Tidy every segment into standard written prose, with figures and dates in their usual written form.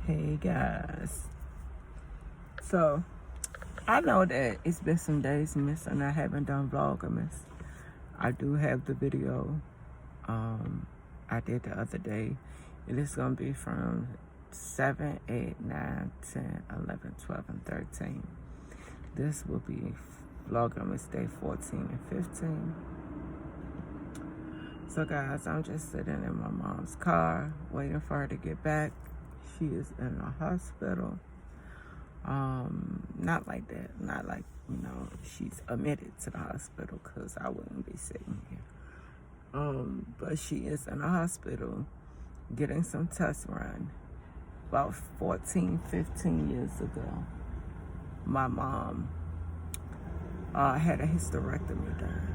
Hey guys, so I know that it's been some days missing. I haven't done Vlogmas. I do have the video I did the other day. It is going to be from 7, 8, 9, 10, 11, 12, and 13. This will be Vlogmas day 14 and 15. So guys, I'm just sitting in my mom's car waiting for her to get back. She is in the hospital. Not like that. Not like, she's admitted to the hospital, because I wouldn't be sitting here. But she is in the hospital getting some tests run. About 14, 15 years ago, my mom had a hysterectomy done.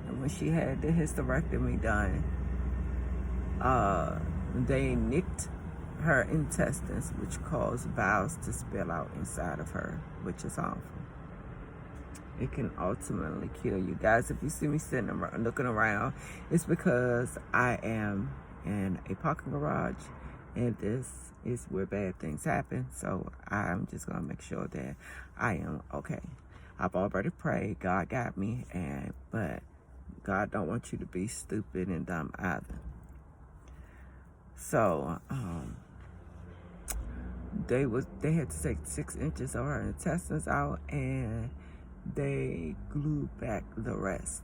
And when she had the hysterectomy done, they nicked her intestines, which caused bowels to spill out inside of her, which is harmful. It can ultimately kill you. Guys, if you see me sitting around, looking around, it's because I am in a parking garage, and this is where bad things happen. So I'm just going to make sure that I am okay. I've already prayed. God got me, but God don't want you to be stupid and dumb either. So, they had to take 6 inches of her intestines out, and they glued back the rest.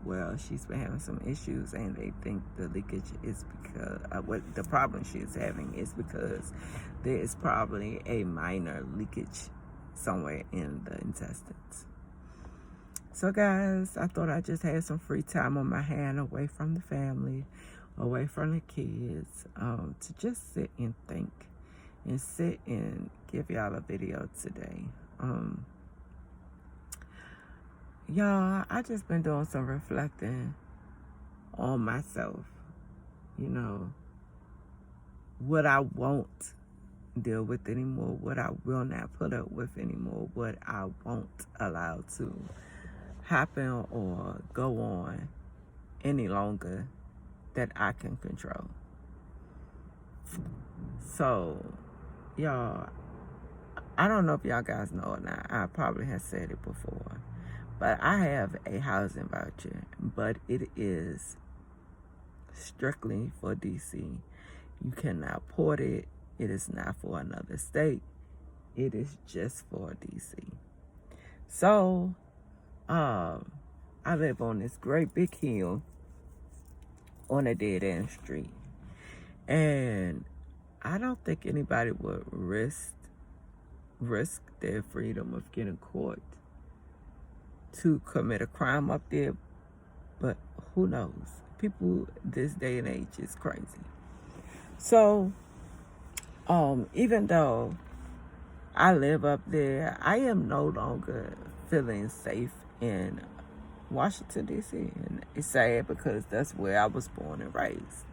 Well, she's been having some issues, and they think the leakage is because what the problem she is having is because there is probably a minor leakage somewhere in the intestines. So guys, I thought I just had some free time on my hand, away from the family, away from the kids, to just sit and think and sit and give y'all a video today. Y'all, I just been doing some reflecting on myself. What I won't deal with anymore, what I will not put up with anymore, what I won't allow to happen or go on any longer that I can control. So, y'all, I don't know if y'all guys know or not. I probably have said it before, but I have a housing voucher, but it is strictly for DC. You cannot port it. It is not for another state. It is just for DC. So, I live on this great big hill on a dead end street, and I don't think anybody would risk their freedom of getting caught to commit a crime up there. But who knows? People this day and age is crazy. So, even though I live up there, I am no longer feeling safe in Washington, D.C. And it's sad because that's where I was born and raised.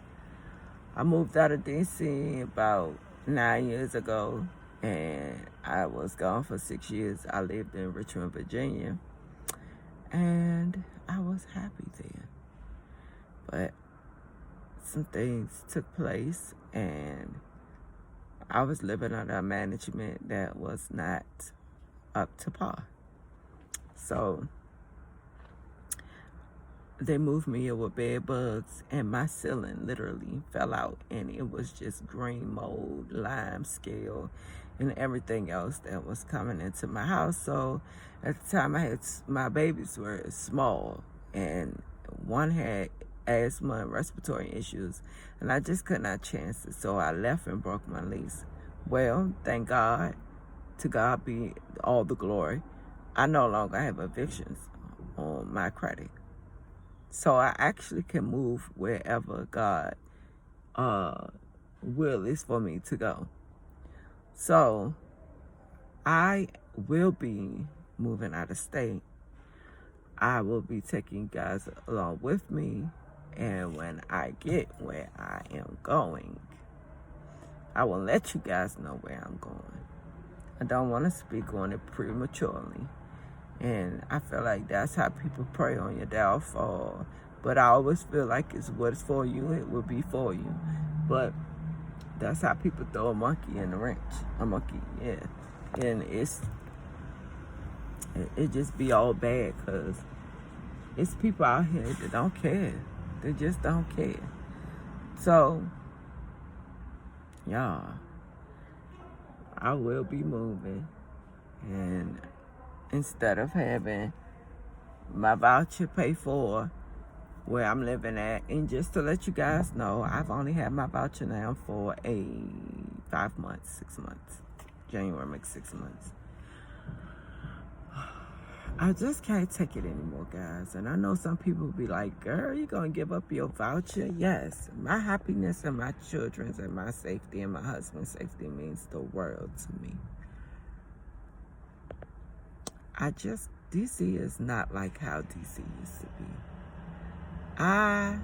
I moved out of D.C. about 9 years ago, and I was gone for 6 years. I lived in Richmond, Virginia, and I was happy there. But some things took place, and I was living under a management that was not up to par. So they moved me in with bed bugs, and my ceiling literally fell out, and it was just green mold, lime scale, and everything else that was coming into my house. So at the time, my babies were small, and one had asthma and respiratory issues, and I just could not chance it. So I left and broke my lease. Well, thank God. To God be all the glory. I no longer have evictions on my credit. So I actually can move wherever God will is for me to go. So I will be moving out of state. I will be taking you guys along with me. And when I get where I am going, I will let you guys know where I'm going. I don't want to speak on it prematurely. And I feel like that's how people prey on your downfall. But I always feel like it's what's for you, it will be for you. But That's how people throw a monkey in the wrench. A monkey, yeah. And it just be all bad because it's people out here that don't care. They just don't care. So, y'all, I will be moving. And instead of having my voucher paid for where I'm living at, and just to let you guys know, I've only had my voucher now for 5 months, 6 months. January makes 6 months. I just can't take it anymore, guys. And I know some people be like, girl, you gonna give up your voucher? Yes. My happiness and my children's and my safety and my husband's safety means the world to me. DC is not like how DC used to be. I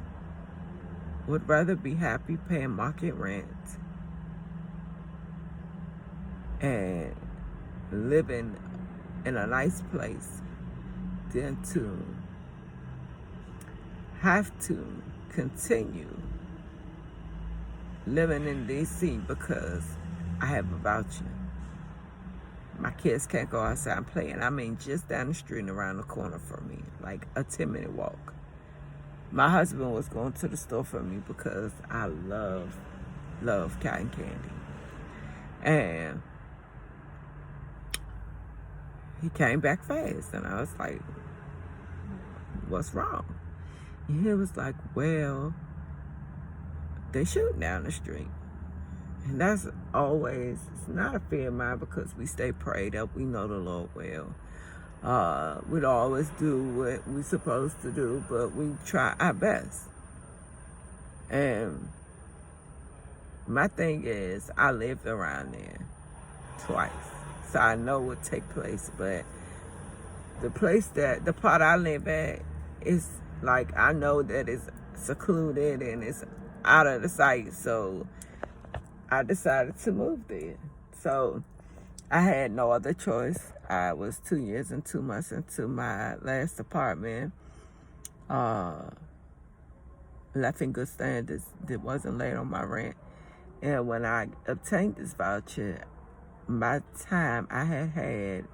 would rather be happy paying market rent and living in a nice place than to have to continue living in DC because I have a voucher. My kids can't go outside and play, and I mean just down the street and around the corner from me, like a 10-minute walk. My husband was going to the store for me because I love cotton candy. And he came back fast, and I was like, what's wrong? And he was like, well, they shooting down the street. And that's always, it's not a fear of mine because we stay prayed up. We know the Lord well. We don't always do what we're supposed to do, but we try our best. And my thing is, I lived around there twice, so I know what take place. But the part I live at is like, I know that it's secluded and it's out of the sight, so I decided to move there. So I had no other choice. I was 2 years and 2 months into my last apartment. Left in good standards. That wasn't late on my rent. And when I obtained this voucher, by the time I had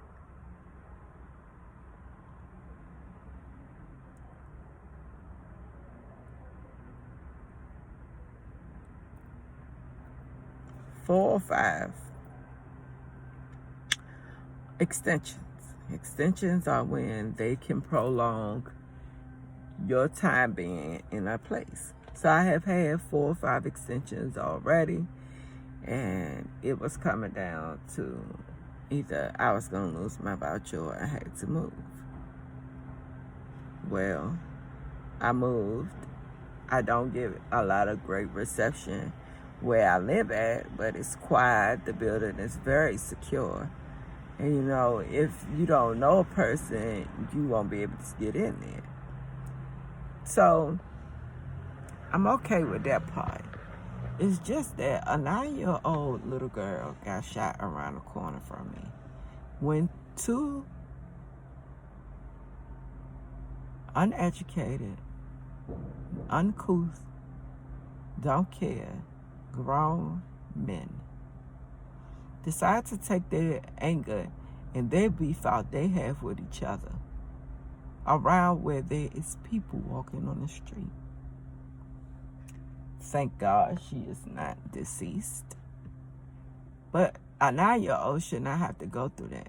4 or 5 extensions. Extensions are when they can prolong your time being in a place. So I have had 4 or 5 extensions already, and it was coming down to either I was going to lose my voucher or I had to move. Well, I moved. I don't get a lot of great reception where I live at, but it's quiet. The building is very secure. And you know, if you don't know a person, you won't be able to get in there. So I'm okay with that part. It's just that a 9-year-old little girl got shot around the corner from me. When 2 uneducated, uncouth, don't care, grown men decide to take their anger and their beef out they have with each other around where there is people walking on the street. Thank God she is not deceased. But a 9-year-old should not have to go through that.